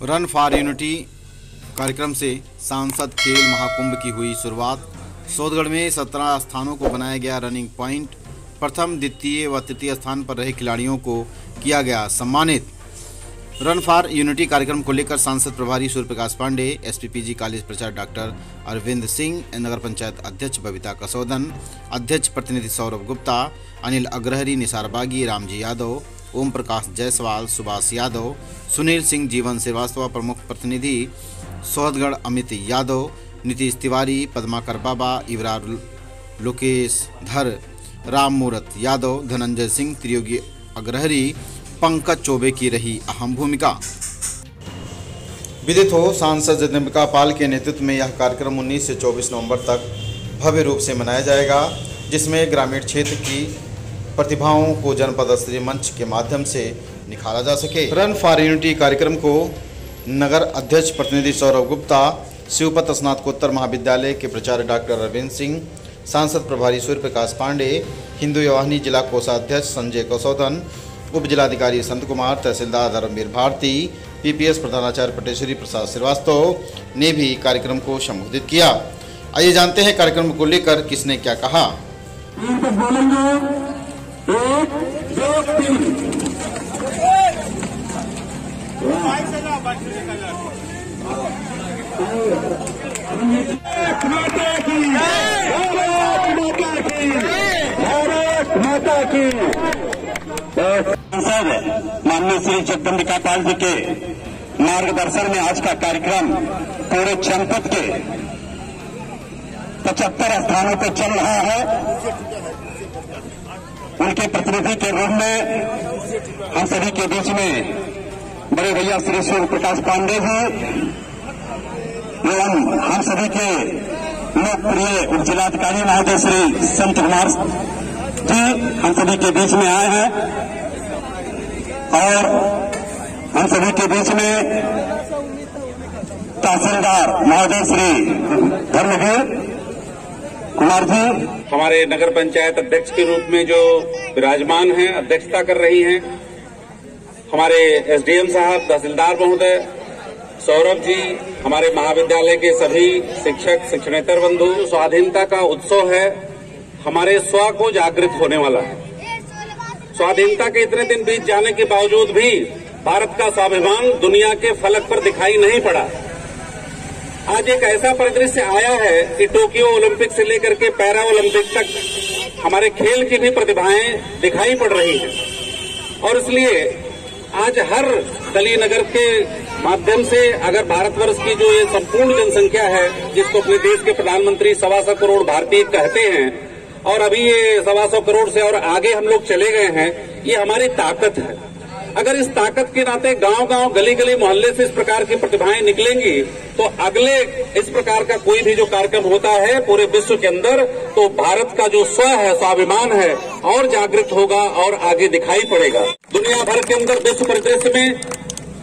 Run for unity कार्यक्रम से सांसद खेल महाकुंभ की हुई शुरुआत। सोदगढ़ में 17 स्थानों को बनाया गया रनिंग पॉइंट। प्रथम, द्वितीय व तृतीय स्थान पर रहे खिलाड़ियों को किया गया सम्मानित। रन फॉर यूनिटी कार्यक्रम को लेकर सांसद प्रभारी सूर्य प्रकाश पांडे, एसपीपीजी कॉलेज प्रचार डॉक्टर अरविंद सिंह, नगर पंचायत अध्यक्ष बबीता कसौदन, अध्यक्ष प्रतिनिधि सौरभ गुप्ता, अनिल अग्रहरी, निसार बागी, रामजी यादव, ओम प्रकाश जायसवाल, सुभाष यादव, सुनील सिंह, जीवन श्रीवास्तव, प्रमुख प्रतिनिधि सोहदगढ़ अमित यादव, नीतीश तिवारी, पद्माकर बाबा, इवरार लोकेश धर, राम मूरत यादव, धनंजय सिंह, त्रियोगी अग्रहरी, पंकज चौबे की रही अहम भूमिका। विदित हो, सांसद जगदम्बिका पाल के नेतृत्व में यह कार्यक्रम 19 से 24 नवंबर तक भव्य रूप से मनाया जाएगा, जिसमें ग्रामीण क्षेत्र की प्रतिभाओं को जनपद स्तरीय मंच के माध्यम से निखारा जा सके। रन फॉर यूनिटी कार्यक्रम को नगर अध्यक्ष प्रतिनिधि सौरभ गुप्ता, शिवपत स्नातकोत्तर महाविद्यालय के प्राचार्य डॉक्टर अरविंद सिंह, सांसद प्रभारी सूर्य प्रकाश पांडे, हिंदू वाहिनी जिला कोषाध्यक्ष संजय कसौदन, उप जिलाधिकारी संत कुमार, तहसीलदार धर्मवीर भारती, पीपीएस प्रधानाचार्य पटेश्वरी प्रसाद श्रीवास्तव ने भी कार्यक्रम को संबोधित किया। आइए जानते हैं कार्यक्रम को लेकर किसने क्या कहा। माननीय श्री जगदम्बिका पाल जी के मार्गदर्शन में आज का कार्यक्रम पूरे जनपद के 75 स्थानों पर चल रहा है। उनके प्रतिनिधि के रूप में हम सभी के बीच में बड़े भैया श्री सूर्य प्रकाश पांडे जी एवं हम सभी के लोकप्रिय उप जिलाधिकारी महोदय श्री संत कुमार जी हम सभी के बीच में आए हैं और हम सभी के बीच में तहसीलदार महोदय श्री धर्मवीर कुमार जी हमारे नगर पंचायत अध्यक्ष के रूप में जो विराजमान हैं, अध्यक्षता कर रही हैं, हमारे एसडीएम साहब, तहसीलदार महोदय, सौरभ जी, हमारे महाविद्यालय के सभी शिक्षक, शिक्षणेतर बंधु। स्वाधीनता का उत्सव है, हमारे स्व को जागृत होने वाला है। स्वाधीनता के इतने दिन बीत जाने के बावजूद भी भारत का स्वाभिमान दुनिया के फलक पर दिखाई नहीं पड़ा। आज एक ऐसा परिदृश्य आया है कि टोक्यो ओलंपिक से लेकर के पैरा ओलंपिक तक हमारे खेल की भी प्रतिभाएं दिखाई पड़ रही हैं और इसलिए आज हर दलीय नगर के माध्यम से अगर भारतवर्ष की जो ये संपूर्ण जनसंख्या है, जिसको अपने देश के प्रधानमंत्री 125 करोड़ भारतीय कहते हैं और अभी ये 125 करोड़ से और आगे हम लोग चले गए हैं, ये हमारी ताकत है। अगर इस ताकत के नाते गांव-गांव, गली-गली, मोहल्ले से इस प्रकार की प्रतिभाएं निकलेंगी तो अगले इस प्रकार का कोई भी जो कार्यक्रम होता है पूरे विश्व के अंदर, तो भारत का जो स्व है, स्वाभिमान है, और जागृत होगा और आगे दिखाई पड़ेगा। दुनिया भर के अंदर विश्व परिदृश्य में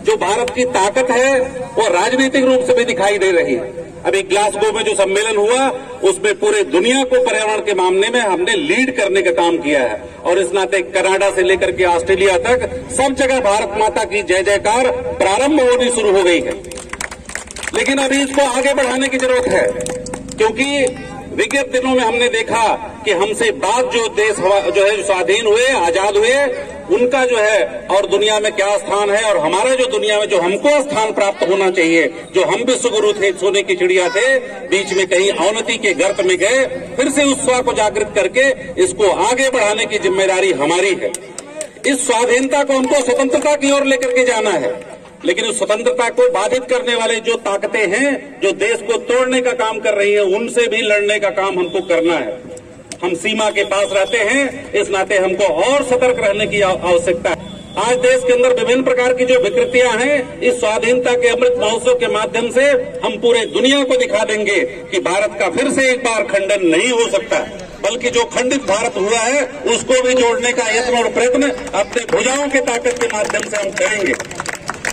जो भारत की ताकत है वो राजनीतिक रूप से भी दिखाई दे रही है। अभी ग्लासगो में जो सम्मेलन हुआ उसमें पूरे दुनिया को पर्यावरण के मामले में हमने लीड करने का काम किया है और इस नाते कनाडा से लेकर के ऑस्ट्रेलिया तक सब जगह भारत माता की जय जयकार प्रारंभ होनी शुरू हो गई है। लेकिन अभी इसको आगे बढ़ाने की जरूरत है, क्योंकि विगत दिनों में हमने देखा कि हमसे बाद जो देश जो है स्वाधीन हुए, आजाद हुए, उनका जो है और दुनिया में क्या स्थान है और हमारा जो दुनिया में जो हमको स्थान प्राप्त होना चाहिए, जो हम विश्व गुरु थे, सोने की चिड़िया थे, बीच में कहीं अवनति के गर्त में गए। फिर से उस स्व को जागृत करके इसको आगे बढ़ाने की जिम्मेदारी हमारी है। इस स्वाधीनता को हमको स्वतंत्रता की ओर लेकर के जाना है, लेकिन उस स्वतंत्रता को बाधित करने वाले जो ताकतें हैं, जो देश को तोड़ने का काम कर रही है, उनसे भी लड़ने का काम हमको करना है। हम सीमा के पास रहते हैं, इस नाते हमको और सतर्क रहने की आवश्यकता है। आज देश के अंदर विभिन्न प्रकार की जो विकृतियां हैं, इस स्वाधीनता के अमृत महोत्सव के माध्यम से हम पूरे दुनिया को दिखा देंगे कि भारत का फिर से एक बार खंडन नहीं हो सकता, बल्कि जो खंडित भारत हुआ है उसको भी जोड़ने का यत्न और प्रयत्न अपने भुजाओं की ताकत के माध्यम से हम करेंगे।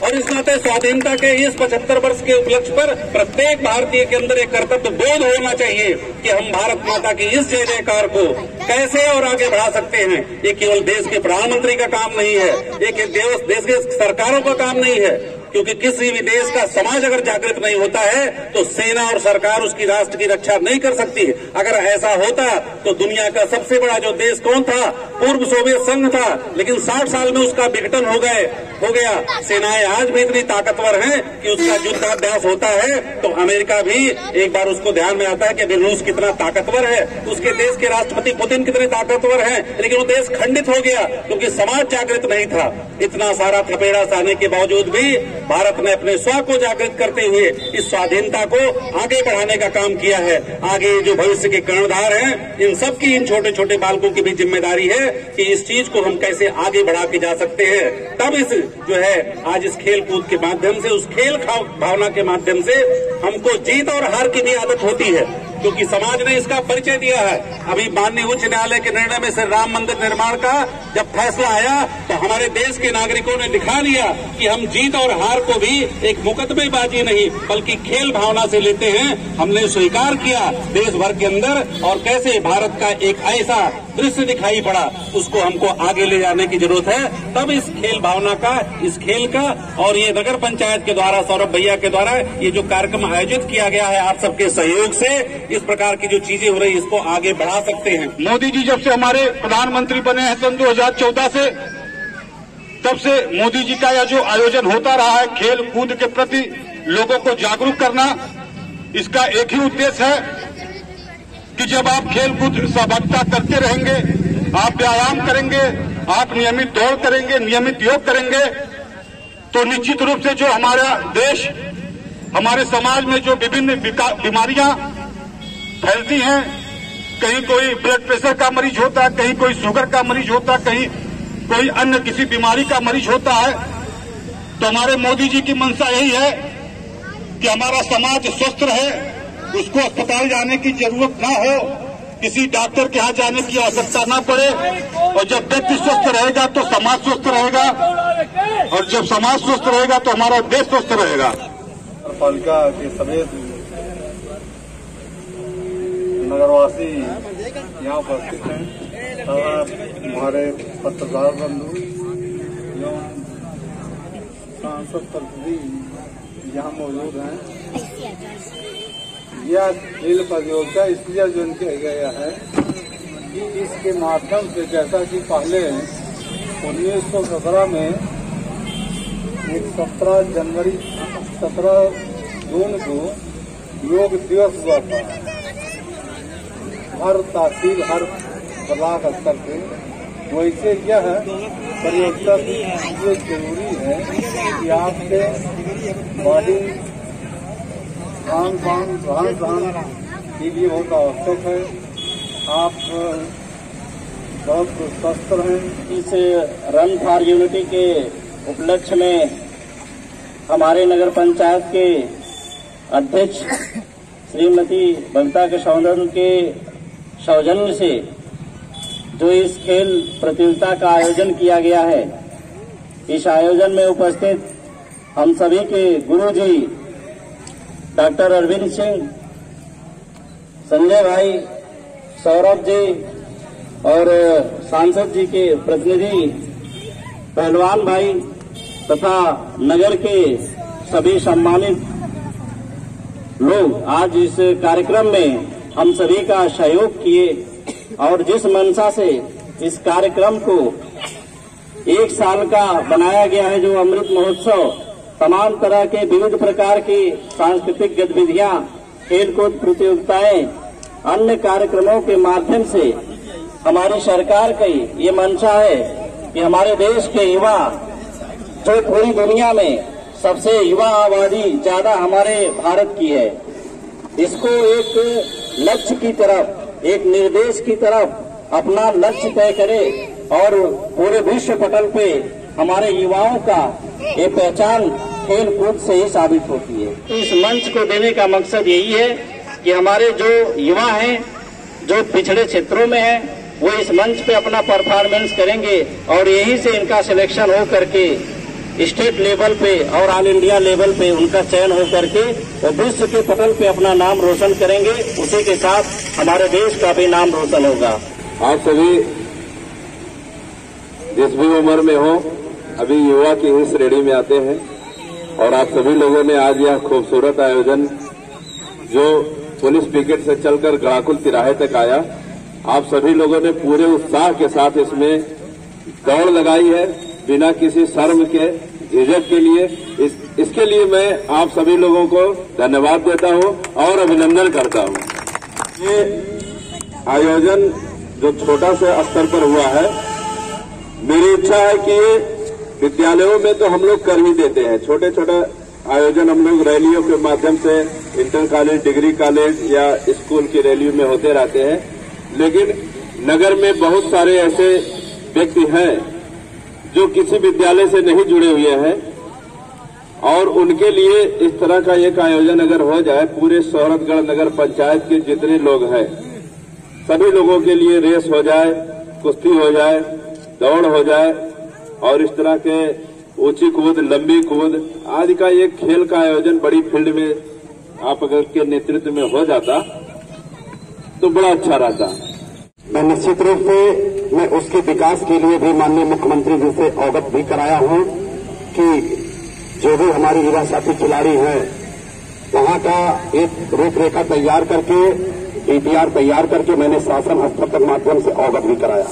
और इस नाते स्वाधीनता के इस 75 वर्ष के उपलक्ष्य पर प्रत्येक भारतीय के अंदर एक कर्तव्य बोध होना चाहिए कि हम भारत माता की इस जय जयकार को कैसे और आगे बढ़ा सकते हैं। ये केवल देश के प्रधानमंत्री का काम नहीं है, ये देश के सरकारों का काम नहीं है, क्योंकि किसी भी देश का समाज अगर जागृत नहीं होता है तो सेना और सरकार उसकी राष्ट्र की रक्षा नहीं कर सकती। अगर ऐसा होता तो दुनिया का सबसे बड़ा जो देश कौन था? पूर्व सोवियत संघ था, लेकिन 60 साल में उसका विघटन हो गया। सेनाएं आज भी इतनी ताकतवर हैं कि उसका युद्धाभ्यास होता है तो अमेरिका भी एक बार उसको ध्यान में आता है कि अभी रूस कितना ताकतवर है, उसके देश के राष्ट्रपति पुतिन कितने ताकतवर हैं, लेकिन वो देश खंडित हो गया क्योंकि समाज जागृत नहीं था। इतना सारा थपेड़ा सहने के बावजूद भी भारत ने अपने स्व को जागृत करते हुए इस स्वाधीनता को आगे बढ़ाने का काम किया है। आगे जो भविष्य के कर्णधार हैं, इन सबकी, इन छोटे छोटे बालकों की भी जिम्मेदारी है कि इस चीज को हम कैसे आगे बढ़ा के जा सकते हैं। तब इस जो है आज इस खेल कूद के माध्यम से, उस खेल भावना के माध्यम से हमको जीत और हार की भी आदत होती है, क्योंकि समाज ने इसका परिचय दिया है। अभी माननीय उच्च न्यायालय के निर्णय में से राम मंदिर निर्माण का जब फैसला आया तो हमारे देश के नागरिकों ने दिखा दिया कि हम जीत और हार को भी एक मुकदमेबाजी नहीं बल्कि खेल भावना से लेते हैं। हमने स्वीकार किया देश भर के अंदर, और कैसे भारत का एक ऐसा दृश्य दिखाई पड़ा, उसको हमको आगे ले जाने की जरूरत है। तब इस खेल भावना का, इस खेल का, और ये नगर पंचायत के द्वारा, सौरभ भैया के द्वारा ये जो कार्यक्रम आयोजित किया गया है, आप सबके सहयोग से इस प्रकार की जो चीजें हो रही, इसको आगे बढ़ा सकते हैं। मोदी जी जब से हमारे प्रधानमंत्री बने हैं सन 2014 से, तब से मोदी जी का यह जो आयोजन होता रहा है खेल कूद के प्रति लोगों को जागरूक करना, इसका एक ही उद्देश्य है कि जब आप खेल कूद सहभागिता करते रहेंगे, आप व्यायाम करेंगे, आप नियमित दौड़ करेंगे, नियमित योग करेंगे, तो निश्चित रूप से जो हमारा देश, हमारे समाज में जो विभिन्न बीमारियां फैलती हैं, कहीं कोई ब्लड प्रेशर का मरीज होता है, कहीं कोई शुगर का मरीज होता है, कहीं कोई अन्य किसी बीमारी का मरीज होता है, तो हमारे मोदी जी की मंशा यही है कि हमारा समाज स्वस्थ रहे, उसको अस्पताल जाने की जरूरत ना हो, किसी डॉक्टर के यहाँ जाने की आवश्यकता ना पड़े, और जब व्यक्ति स्वस्थ रहेगा तो समाज स्वस्थ रहेगा, और जब समाज स्वस्थ रहेगा तो हमारा देश स्वस्थ रहेगा। पालिका के सभी नगरवासी यहाँ उपस्थित हैं तथा हमारे पत्रकार बंधु एवं सांसद प्रतिनिधि यहाँ मौजूद हैं। यह खेल प्रतियोगिता इसलिए आयोजन किया गया है कि इसके माध्यम से, जैसा कि पहले 1917 में 17 जून को योग दिवस हुआ था, हर तहसील, हर ब्लॉक स्तर पे, वैसे यह प्रतियोगिता ये जरूरी है कि आपके बॉडी रहन के लिए बहुत आवश्यक है। आप बहुत स्वस्थ रहें। इस रन फॉर यूनिटी के उपलक्ष्य में हमारे नगर पंचायत के अध्यक्ष श्रीमती बबीता कृष्णन के सौजन्य से जो इस खेल प्रतियोगिता का आयोजन किया गया है, इस आयोजन में उपस्थित हम सभी के गुरुजी डॉक्टर अरविंद सिंह, संजय भाई, सौरभ जी और सांसद जी के प्रतिनिधि पहलवान भाई तथा नगर के सभी सम्मानित लोग आज इस कार्यक्रम में हम सभी का सहयोग किए, और जिस मंशा से इस कार्यक्रम को 1 साल का बनाया गया है, जो अमृत महोत्सव, तमाम तरह के विविध प्रकार की सांस्कृतिक गतिविधियां, खेलकूद प्रतियोगिताएं, अन्य कार्यक्रमों के माध्यम से हमारी सरकार की ये मंशा है कि हमारे देश के युवा, जो पूरी दुनिया में सबसे युवा आबादी ज्यादा हमारे भारत की है, इसको एक लक्ष्य की तरफ, एक निर्देश की तरफ अपना लक्ष्य तय करे और पूरे विश्व पटल पे हमारे युवाओं का ये पहचान खेल कूद से ही साबित होती है। इस मंच को देने का मकसद यही है कि हमारे जो युवा हैं, जो पिछड़े क्षेत्रों में हैं, वो इस मंच पे अपना परफॉर्मेंस करेंगे और यहीं से इनका सिलेक्शन हो करके स्टेट लेवल पे और ऑल इंडिया लेवल पे उनका चयन हो करके वो विश्व के पटल पे अपना नाम रोशन करेंगे। उसी के साथ हमारे देश का भी नाम रोशन होगा। आप सभी जिस भी उम्र में हो, अभी युवा की ही श्रेणी में आते हैं। और आप सभी लोगों ने आज यह खूबसूरत आयोजन जो पुलिस पिकेट से चलकर गड़ाकुल तिराहे तक आया, आप सभी लोगों ने पूरे उत्साह के साथ इसमें दौड़ लगाई है, बिना किसी शर्म के, झिझक के लिए। इसके लिए मैं आप सभी लोगों को धन्यवाद देता हूं और अभिनंदन करता हूं। ये आयोजन जो छोटा से स्तर पर हुआ है, मेरी इच्छा है कि विद्यालयों में तो हम लोग कर ही देते हैं, छोटे छोटे आयोजन हम लोग रैलियों के माध्यम से इंटर कॉलेज, डिग्री कॉलेज या स्कूल की रैलियों में होते रहते हैं, लेकिन नगर में बहुत सारे ऐसे व्यक्ति हैं जो किसी विद्यालय से नहीं जुड़े हुए हैं, और उनके लिए इस तरह का एक आयोजन अगर हो जाए, पूरे शोहरतगढ़ नगर पंचायत के जितने लोग हैं सभी लोगों के लिए रेस हो जाए, कुश्ती हो जाए, दौड़ हो जाए, और इस तरह के ऊंची कूद, लंबी कूद आदि का एक खेल का आयोजन बड़ी फील्ड में आप अगर के नेतृत्व में हो जाता तो बड़ा अच्छा रहता। मैं निश्चित रूप से मैं उसके विकास के लिए भी माननीय मुख्यमंत्री जी से अवगत भी कराया हूं कि जो भी हमारे युवा साथी खिलाड़ी हैं वहां का एक रूपरेखा तैयार करके, डीपीआर तैयार करके मैंने शासन स्तर तक माध्यम से अवगत भी कराया।